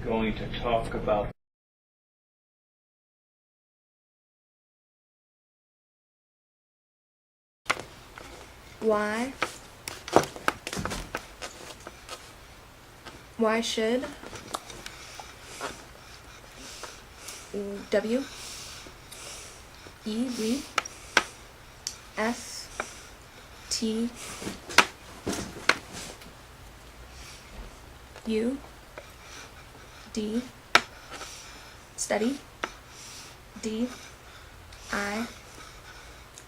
going to talk about why should W E V S T U D study D I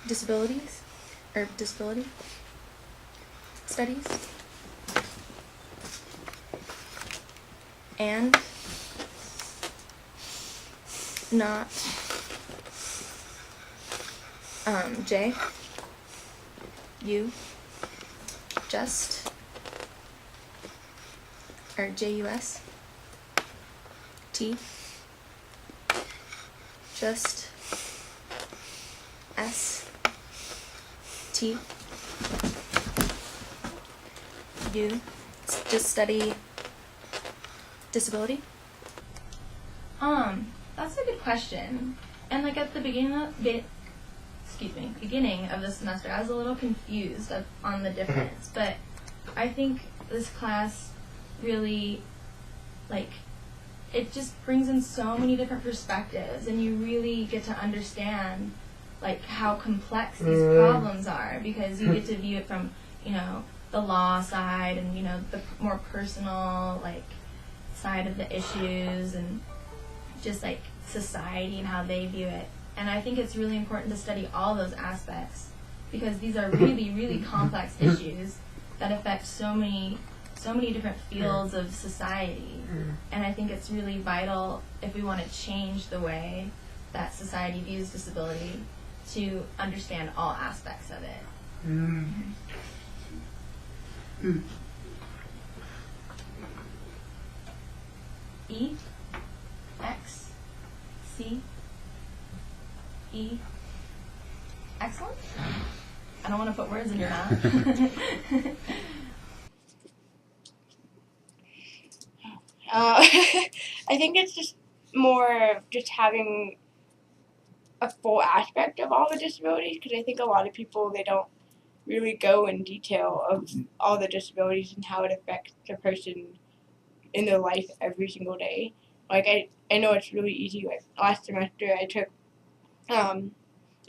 disabilities or disability studies and not J U just or JUS T just S T U just study disability? That's a good question. And like at the beginning of the semester, I was a little confused on the difference. But I think this class really, like, it just brings in so many different perspectives, and you really get to understand like how complex these problems are, because you get to view it from, you know, the law side and, you know, the more personal like side of the issues, and just like society and how they view it. And I think it's really important to study all those aspects, because these are really, really complex issues that affect so many different fields of society. And I think it's really vital, if we want to change the way that society views disability, to understand all aspects of it. E X C E. Excellent. I don't want to put words in your mouth. I think it's just more of just having a full aspect of all the disabilities, because I think a lot of people, they don't really go in detail of all the disabilities and how it affects the person in their life every single day. Like I know it's really easy. Like last semester I took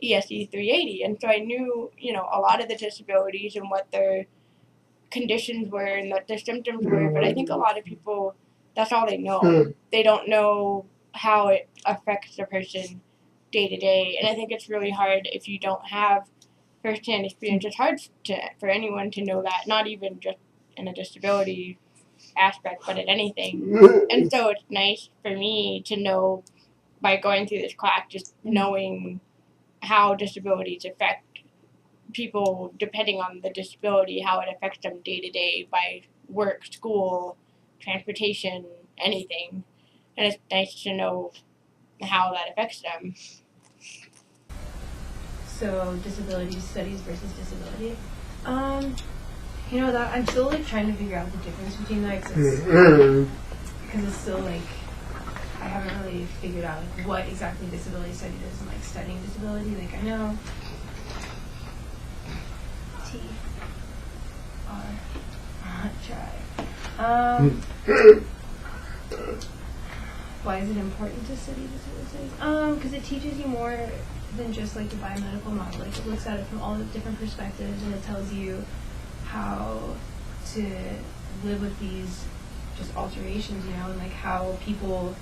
ESE 380, and so I knew, you know, a lot of the disabilities and what their conditions were and what their symptoms were, but I think a lot of people, that's all they know. They don't know how it affects the person day to day, and I think it's really hard if you don't have first-hand experience. It's hard for anyone to know that, not even just in a disability aspect, but in anything. And so it's nice for me to know, by going through this class, just knowing how disabilities affect people depending on the disability, how it affects them day to day by work, school, transportation, anything. And it's nice to know how that affects them. So disability studies versus disability. You know, that I'm still like trying to figure out the difference between that, because it's still like I haven't really figured out like what exactly disability study is and like studying disability. Like I know T R try. Why is it important to study disability studies? Because it teaches you more than just like the biomedical model. Like it looks at it from all the different perspectives, and it tells you how to live with these just alterations, you know, and like how people,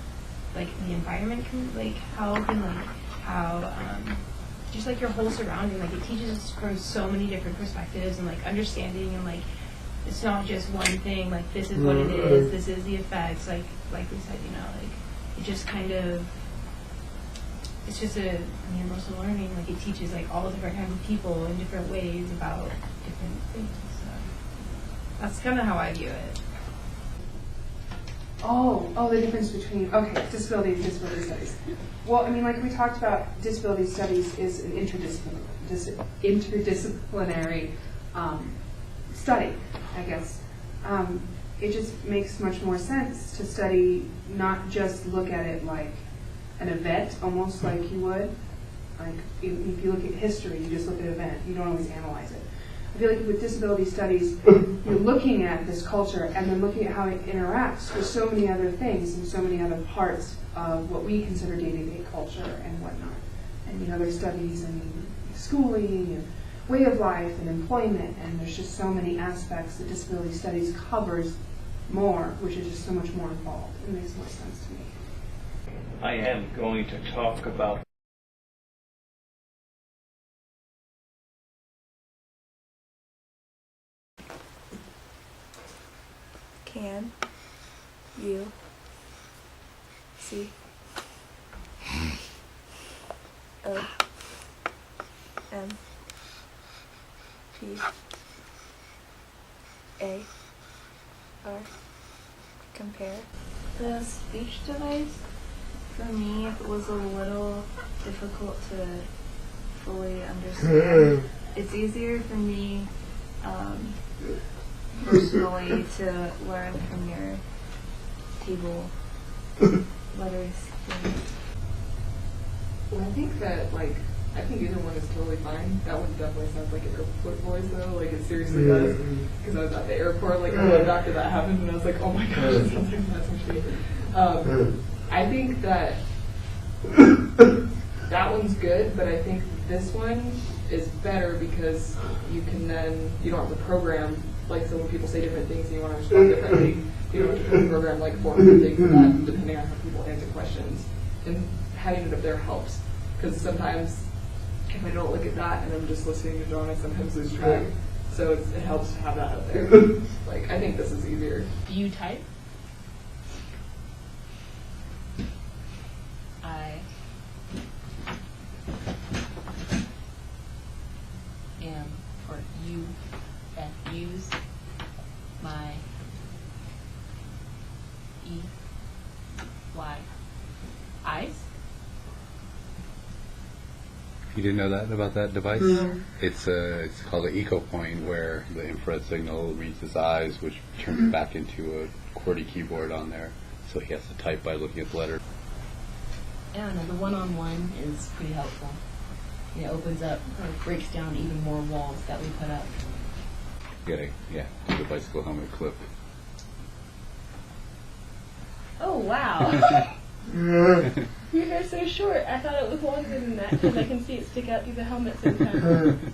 like the environment can, like how just like your whole surrounding, like it teaches us from so many different perspectives, and like understanding, and like it's not just one thing, like this is what it is, this is the effects, like we said, you know, like it just kind of, it's just a universal learning. Like it teaches like all different kinds of people in different ways about different things. So that's kind of how I view it. Oh, the difference between, disability and disability studies. Well, I mean, like we talked about, disability studies is an interdisciplinary study, I guess. it just makes much more sense to study, not just look at it like an event, almost like you would. Like if you look at history, you just look at an event. You don't always analyze it. I feel like with disability studies, you're looking at this culture and then looking at how it interacts with so many other things and so many other parts of what we consider day-to-day culture and whatnot. And there's studies in schooling and way of life and employment, and there's just so many aspects that disability studies covers more, which is just so much more involved. It makes more sense to me. I am going to talk about Can you see O M P A R compare? The speech device, for me, was a little difficult to fully understand. It's easier for me personally to learn from your table letters thing. Well, I think that, I think either one is totally fine. That one definitely sounds like airport voice, though. Like, it seriously does. Because I was at the airport, a month after that happened, and I was like, oh my gosh, it sounds like that's machine. I think that that one's good, but I think this one is better because you can then, you don't have to program, so when people say different things and you want to respond differently, you don't have to program, forms and things like that, depending on how people answer questions. And having it up there helps. Because sometimes, if I don't look at that and I'm just listening to John, I sometimes lose track. So it helps to have that up there. I think this is easier. Do you type? I am, or you use my eyes. You didn't know that about that device? It's called an ECOpoint, where the infrared signal reads his eyes, which turns it back into a QWERTY keyboard on there. So he has to type by looking at the letter. I don't know, the one-on-one is pretty helpful. It opens up, or breaks down even more walls that we put up. Yeah, the bicycle helmet clip. Oh, wow. Your hair's so short. I thought it was longer than that because I can see it stick out through the helmet sometimes.